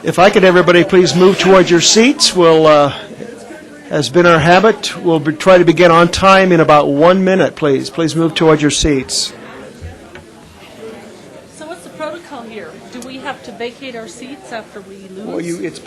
If I could, everybody, please move towards your seats. We'll, as been our habit, we'll try to begin on time in about 1 minute, please. Please move towards your seats. So what's the protocol here? Do we have to vacate our seats after we lose? Well, it's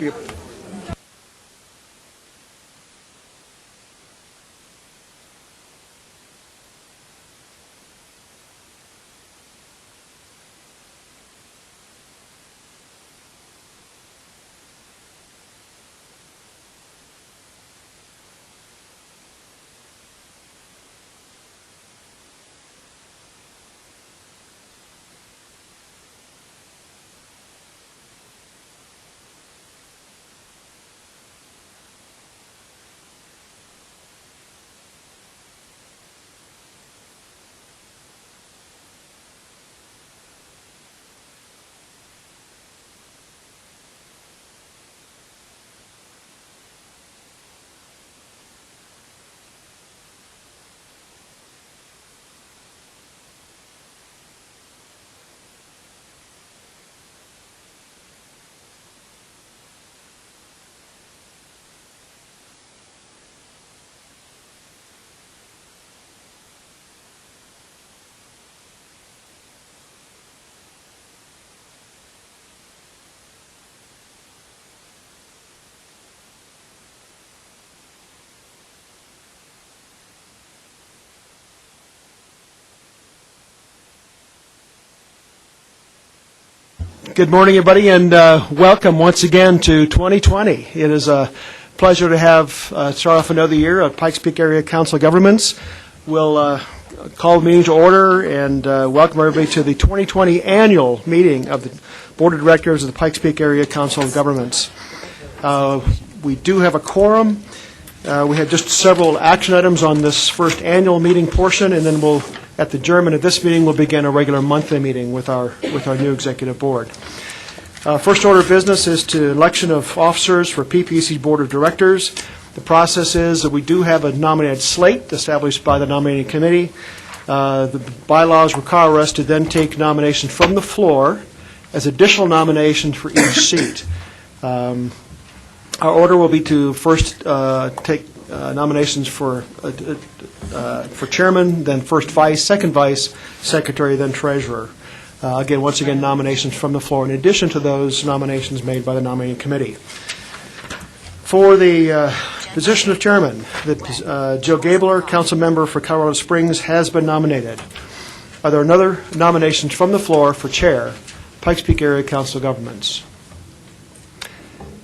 Good morning, everybody, and welcome once again to 2020. It is a pleasure to have start off another year of Pikes Peak Area Council of Governments. We'll call the meeting to order and welcome everybody to the 2020 annual meeting of the Board of Directors of the Pikes Peak Area Council of Governments. We do have a quorum. We had just several action items on this first annual meeting portion, and then we'll, at the adjournment of this meeting, we'll begin a regular monthly meeting with our new executive board. First order of business is to election of officers for PPACG Board of Directors. The process is that we do have a nominated slate established by the nominating committee. The bylaws require us to then take nominations from the floor as additional nominations for each seat. Our order will be to first take nominations for chairman, then first vice, second vice, secretary, then treasurer. Once again, nominations from the floor in addition to those nominations made by the nominating committee. For the position of chairman, Jill Gabler, council member for Colorado Springs, has been nominated. Are there other nominations from the floor for chair, Pikes Peak Area Council of Governments?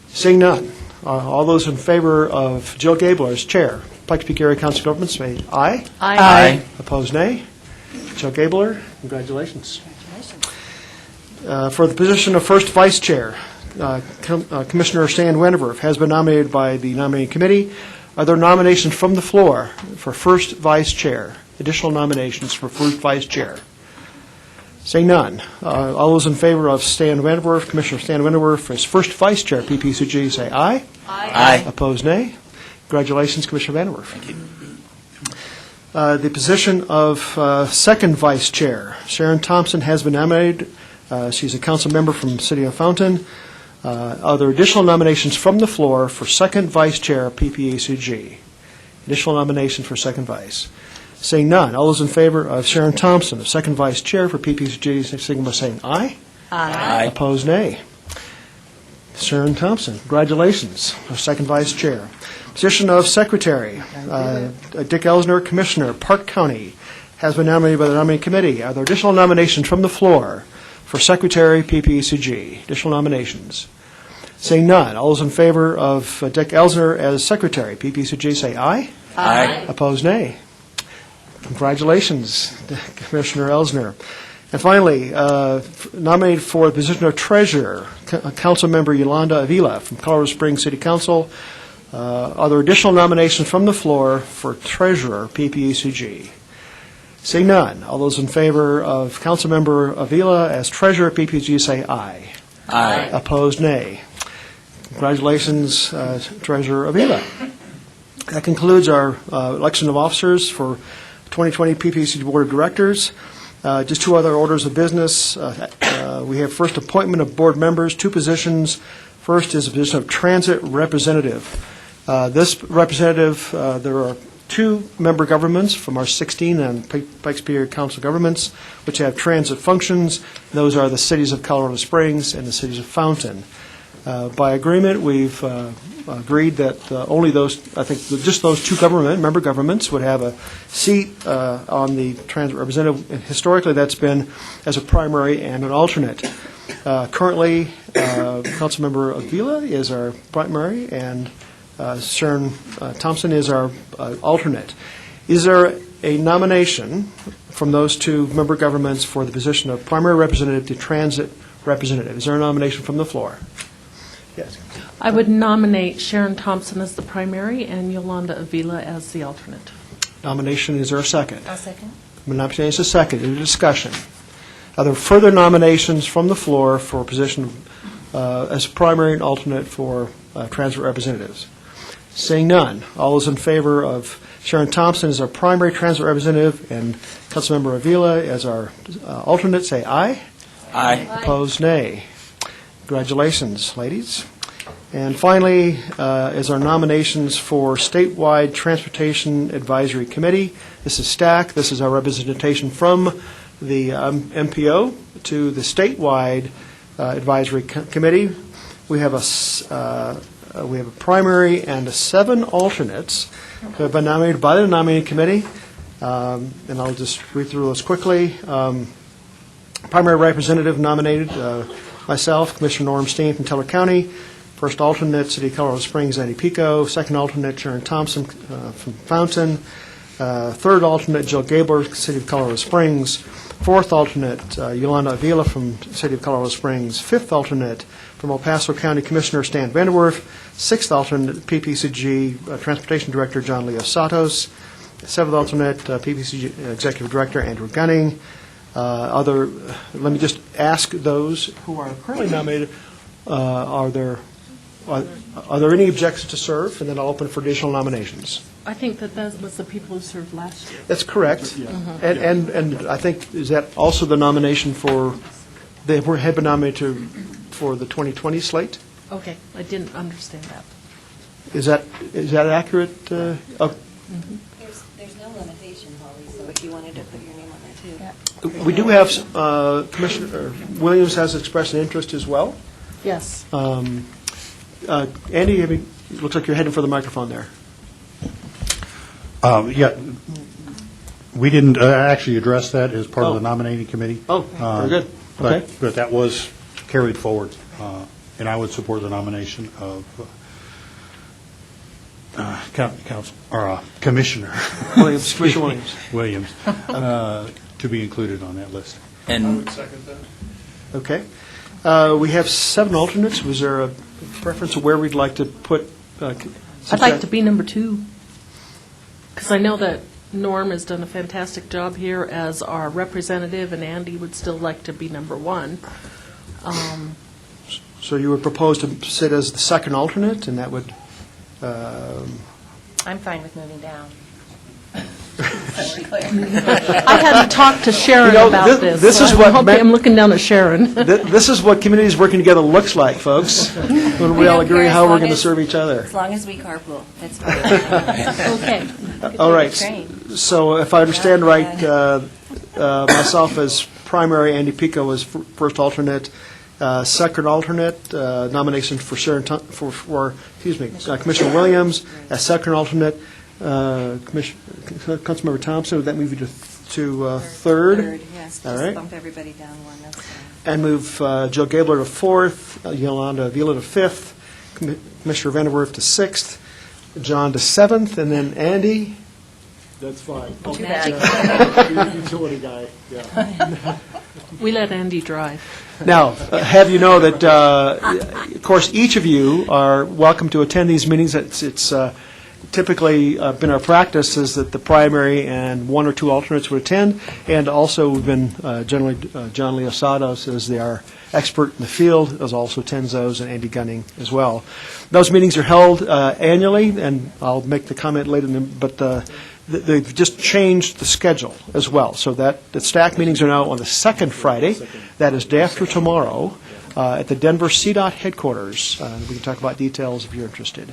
Seeing none. All those in favor of Jill Gabler as chair, Pikes Peak Area Council of Governments, say aye. Aye. Aye. Opposed, nay. Jill Gabler, congratulations. For the position of first vice chair, Commissioner Stan Wennerwerf has been nominated by the nominating committee. Are there nominations from the floor for first vice chair? Additional nominations for first vice chair? Saying none. All those in favor of Stan Wennerwerf, Commissioner Stan Wennerwerf as first vice chair, PPACG, say aye. Aye. Aye. Opposed, nay. Congratulations, Commissioner Wennerwerf. Thank you. The position of second vice chair, Sharon Thompson has been nominated. She's a council member from the City of Fountain. Are there additional nominations from the floor for second vice chair, PPACG? Additional nominations for second vice? Saying none. All those in favor of Sharon Thompson, the second vice chair for PPACG, signal by saying aye. Aye. Opposed, nay. Sharon Thompson, congratulations, second vice chair. Position of secretary, Dick Elsner, commissioner, Park County, has been nominated by the nominating committee. Are there additional nominations from the floor for secretary, PPACG? Additional nominations? Saying none. All those in favor of Dick Elsner as secretary, PPACG, say aye. Aye. Opposed, nay. Congratulations, Commissioner Elsner. And finally, nominated for the position of treasurer, Council Member Yolanda Avila from Colorado Springs City Council. Are there additional nominations from the floor for treasurer, PPACG? Seeing none. All those in favor of Council Member Avila as treasurer, PPACG, say aye. Aye. Opposed, nay. Congratulations, Treasurer Avila. That concludes our election of officers for 2020 PPACG Board of Directors. Just two other orders of business. We have first appointment of board members, two positions First is the position of transit representative. This representative, there are 2 member governments from our 16 and Pikes Peak Area Council governments, which have transit functions. Those are the cities of Colorado Springs and the cities of Fountain. By agreement, we've agreed that only those, I think, just those 2 member governments would have a seat on the transit representative. And historically, that's been as a primary and an alternate. Currently, Councilmember Avila is our primary, and Sharon Thompson is our alternate. Is there a nomination from those 2 member governments for the position of primary representative to transit representative? Is there a nomination from the floor? Yes. I would nominate Sharon Thompson as the primary and Yolanda Avila as the alternate. Nomination, is there a second? I'll second. Nomination is a second. Any discussion? Are there further nominations from the floor for a position as primary and alternate for transit representatives? Seeing none, all those in favor of Sharon Thompson as our primary transit representative and Councilmember Avila as our alternate, say aye. Aye. Opposed, nay. Congratulations, ladies. And finally, is our nominations for Statewide Transportation Advisory Committee. This is STAC. This is our representation from the MPO to the Statewide Advisory Committee. We have a primary and 7 alternates who have been nominated by the nominating committee. And I'll just read through those quickly. Primary representative nominated, myself, Commissioner Norm Steen from Teller County. First alternate, City of Colorado Springs, Andy Pico. Second alternate, Sharon Thompson from Fountain. Third alternate, Jill Gabler, City of Colorado Springs. Fourth alternate, Yolanda Avila from City of Colorado Springs. Fifth alternate, from El Paso County Commissioner Stan Vanderwerf. Sixth alternate, PPACG Transportation Director John Leo Santos. Seventh alternate, PPACG Executive Director Andrew Gunning. Let me just ask those who are currently nominated, are there any objections to serve? And then I'll open for additional nominations. I think that was the people who served last year. That's correct. And I think, is that also the nomination for, they have been nominated for the 2020 slate? Okay, I didn't understand that. Is that accurate? There's no limitation, Holly, so if you wanted to put your name on there, too. We do have, Commissioner Williams has expressed an interest as well. Yes. Andy, looks like you're heading for the microphone there. Yeah, we didn't actually address that as part of the nominating committee. Oh, very good. Okay. But that was carried forward, and I would support the nomination of Commissioner Williams, Commissioner Williams. to be included on that list. And Okay. We have 7 alternates. Was there a preference of where we'd like to put? I'd like to be number 2, because I know that Norm has done a fantastic job here as our representative, and Andy would still like to be number 1. So you would propose to sit as the second alternate, and that would... I'm fine with moving down. I hadn't talked to Sharon You know, about this. this so is what I'm looking down at Sharon. This is what communities working together looks like, folks, when we all agree how we're going to serve each other. As long as we carpool, that's fine. Okay. All right. Train. So if I understand right, myself as primary, Andy Pico as first alternate, second alternate, nomination for Commissioner Williams as second alternate, Councilmember Thompson. Would that move you to third? Third, yes. All Just right. bump everybody down one. That's fine. And move Jill Gabler to fourth, Yolanda Avila to fifth, Commissioner Vanderwerf to sixth, John to seventh, and then Andy. That's fine. Too bad. Utility guy, yeah. We let Andy drive. Now, have you know that, of course, each of you are welcome to attend these meetings. It's typically been our practice is that the primary and 1 or 2 alternates would attend, and also we've been generally John Leosados is our expert in the field, as also attends those, and Andy Gunning as well. Those meetings are held annually, and I'll make the comment later, but they've just changed the schedule as well, so that the stack meetings are now on the second Friday. That is day after tomorrow. at the Denver CDOT headquarters. We can talk about details if you're interested.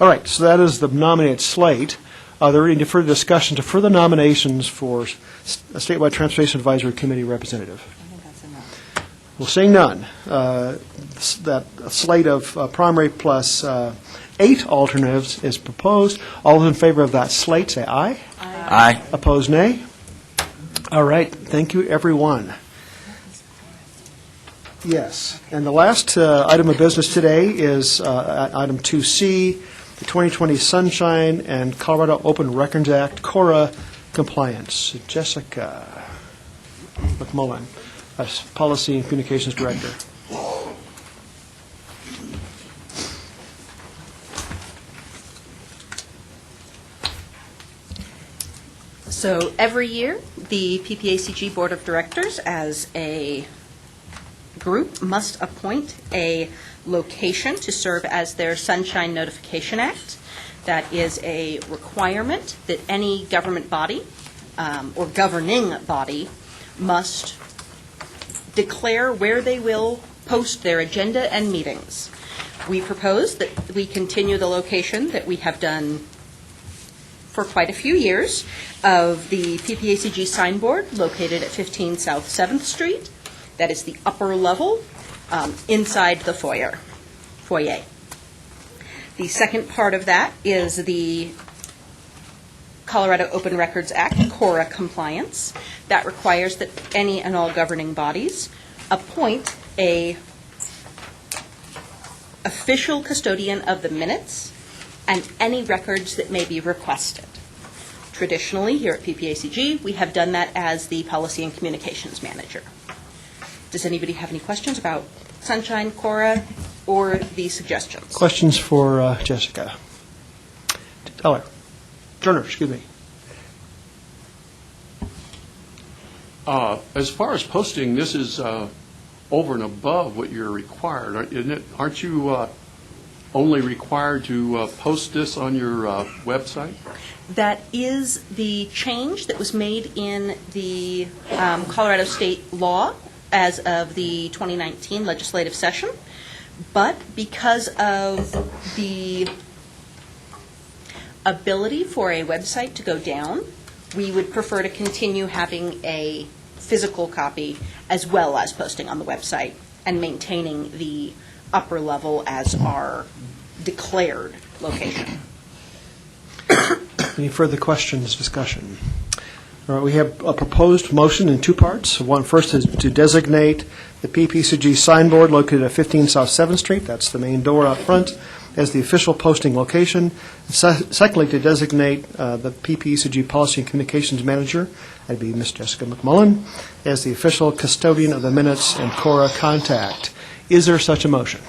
All right, so that is the nominated slate. Are there any further discussion to further nominations for a Statewide Transportation Advisory Committee representative? I think that's enough. Well, seeing none, that slate of primary plus 8 alternatives is proposed. All those in favor of that slate, say aye. Aye. Opposed, nay. All right, thank you, everyone. Yes, and the last item of business today is item 2C, the 2020 Sunshine and Colorado Open Records Act, CORA compliance. Jessica McMullen, as Policy and Communications Director. So every year, the PPACG Board of Directors, as a group, must appoint a location to serve as their Sunshine Notification Act. That is a requirement that any government body or governing body must declare where they will post their agenda and meetings. We propose that we continue the location that we have done for quite a few years of the PPACG signboard located at 15 South 7th Street. That is the upper level inside the foyer. The second part of that is the Colorado Open Records Act, CORA compliance. That requires that any and all governing bodies appoint a official custodian of the minutes and any records that may be requested. Traditionally, here at PPACG, we have done that as the Policy and Communications Manager. Does anybody have any questions about Sunshine, CORA, or the suggestions? Questions for Jessica? Turner, excuse me. As far as posting, this is over and above what you're required, isn't it? Aren't you only required to post this on your website? That is the change that was made in the Colorado state law as of the 2019 legislative session. But because of the ability for a website to go down, we would prefer to continue having a physical copy as well as posting on the website and maintaining the upper level as our declared location. Any further questions, discussion? All right, we have a proposed motion in two parts. One first is to designate the PPCG signboard located at 15 South 7th Street, that's the main door out front, as the official posting location. Secondly, to designate the PPCG Policy and Communications Manager, that'd be Ms. Jessica McMullen, as the official custodian of the minutes and CORA contact. Is there such a motion?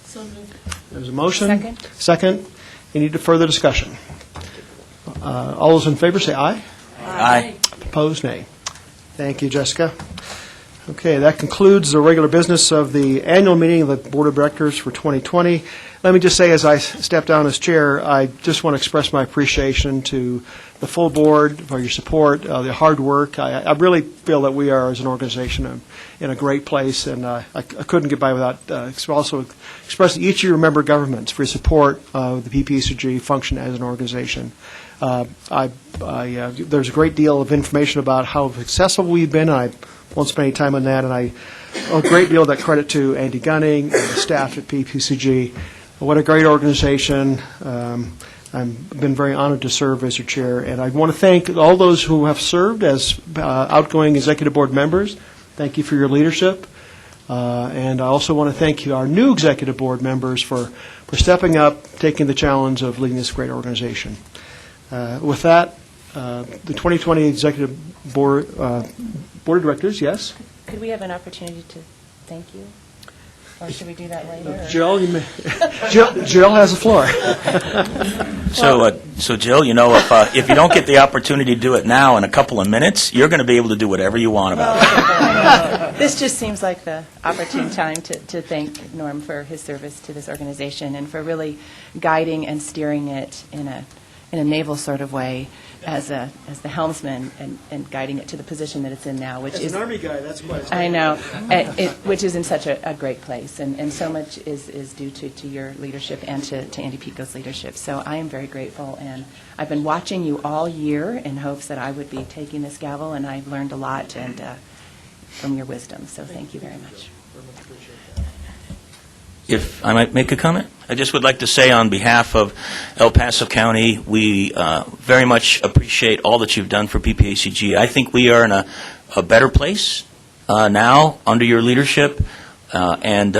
So moved. There's a motion. Second. Second. Any further discussion? All those in favor say aye. Aye. Opposed, nay. Thank you, Jessica. Okay, that concludes the regular business of the annual meeting of the Board of Directors for 2020. Let me just say, as I step down as chair, I just want to express my appreciation to the full board for your support, the hard work. I really feel that we are, as an organization, in a great place, and I couldn't get by without also expressing each of your member governments for your support of the PPACG function as an organization. There's a great deal of information about how successful we've been. I won't spend any time on that, and I owe a great deal of that credit to Andy Gunning and the staff at PPCG. What a great organization. I've been very honored to serve as your chair, and I want to thank all those who have served as outgoing executive board members. Thank you for your leadership. And I also want to thank you, our new executive board members, for stepping up, taking the challenge of leading this great organization. With that, the 2020 Executive Board of Directors, yes? Could we have an opportunity to thank you? Or should we do that later? or- Jill, Jill has the floor. So Jill, you know, if you don't get the opportunity to do it now in a couple of minutes, you're going to be able to do whatever you want about it. This just seems like the opportune time to thank Norm for his service to this organization and for really guiding and steering it in a naval sort of way as the helmsman and guiding it to the position that it's in now, which As is... an Army guy, that's quite a I know, which is in such a great place, and so much is due to your leadership and to Andy Pico's leadership. So I am very grateful, and I've been watching you all year in hopes that I would be taking this gavel, and I've learned a lot and from your wisdom, so thank you very much. If I might make a comment? I just would like to say on behalf of El Paso County, we very much appreciate all that you've done for PPACG. I think we are in a better place now under your leadership, and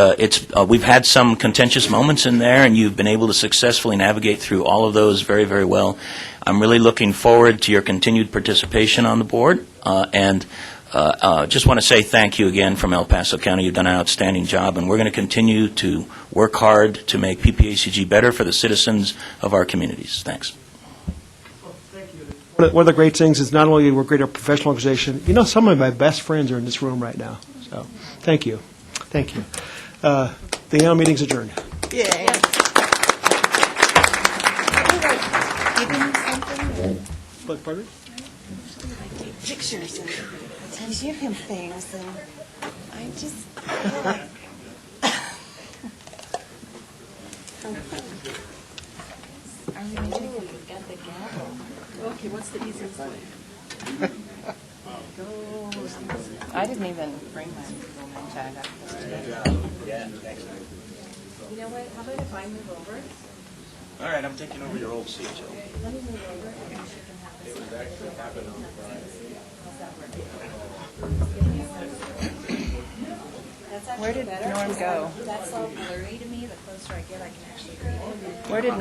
we've had some contentious moments in there, and you've been able to successfully navigate through all of those very, very well. I'm really looking forward to your continued participation on the board, and just want to say thank you again from El Paso County. You've done an outstanding job, and we're going to continue to work hard to make PPACG better for the citizens of our communities. Thanks. One of the great things is not only we're a great professional organization, some of my best friends are in this room right now. So thank you. Thank you. The annual meeting's adjourned. Give him something, Look, pardon? pictures, and give him things, and I just... Are we going to get the gavel? Okay, what's the easiest way? I didn't even bring my Google name tag up. You know what, how about if I move over? All right, I'm taking over your old seat, Joe. Let me move over, and she can have this. It was actually happened on Friday. How's that work? That's actually Where did better, Norm 'cause go? That's all blurry to me. The closer I get, I can actually read it. Where did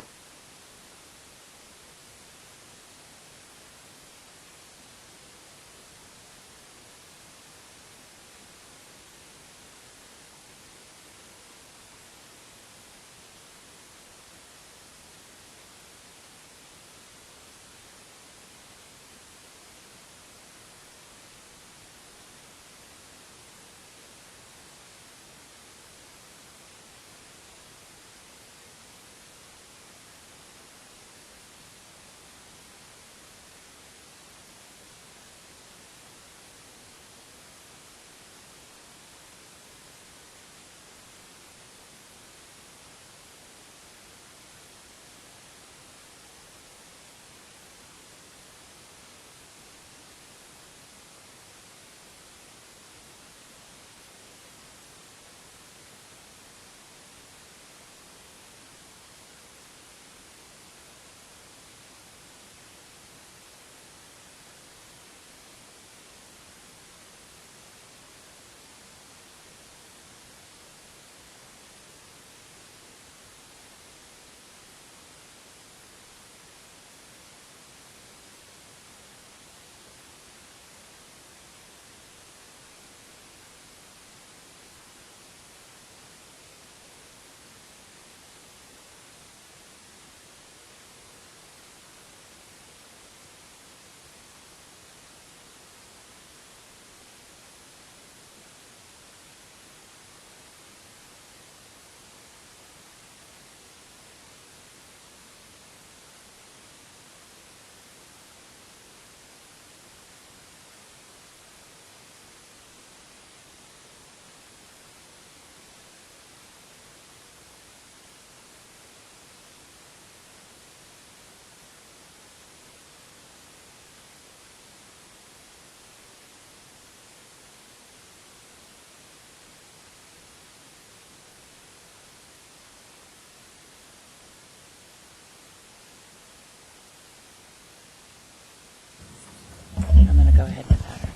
I'm going to go ahead with that.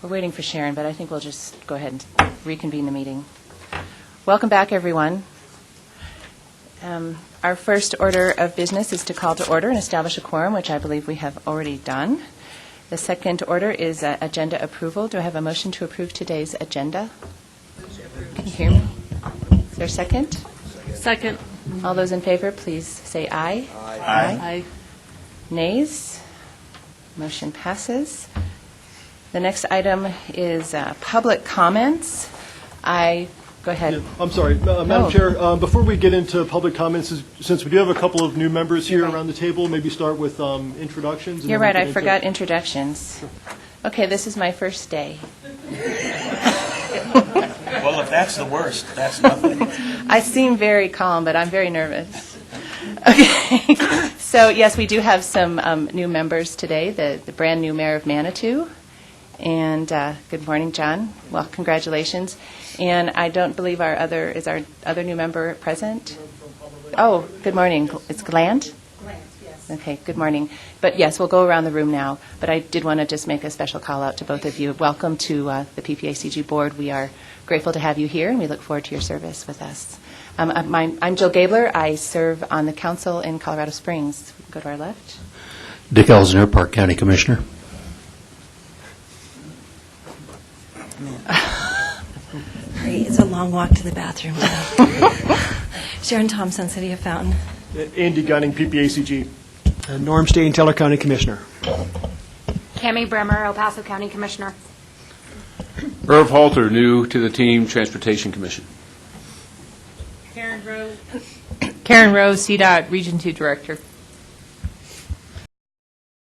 We're waiting for Sharon, but I think we'll just go ahead and reconvene the meeting. Welcome back, everyone. Our first order of business is to call to order and establish a quorum, which I believe we have already done. The second order is agenda approval. Do I have a motion to approve today's agenda? Can you hear me? Is there a second? Second. All those in favor, please say aye. Aye. Nays? Motion passes. The next item is public comments. I Go ahead. I'm sorry, Oh. Madam Chair, before we get into public comments, since we do have a couple of new members here You're right. around the table, maybe start with introductions. and You're then we right, get I into- forgot introductions. Okay, this is my first day. Well, if that's the worst, that's nothing. I seem very calm, but I'm very nervous. Okay, so yes, we do have some new members today, the brand-new mayor of Manitou. And good morning, John. Well, congratulations. And I don't believe our other new member present? Oh, good morning. It's Glant? Glant, yes. Okay, good morning. But yes, we'll go around the room now. But I did want to just make a special call out to both of you. Welcome to the PPACG board. We are grateful to have you here, and we look forward to your service with us. I'm Jill Gabler. I serve on the council in Colorado Springs. Go to our left. Dick Elsner, Park County Commissioner. Great, it's a long walk to the bathroom. Sharon Thompson, City of Fountain. Andy Gunning, PPACG. Norm Steen, Teller County Commissioner. Cami Bremer, El Paso County Commissioner. Irv Halter, new to the team, Transportation Commission. Karen Rowe, CDOT Region 2 Director.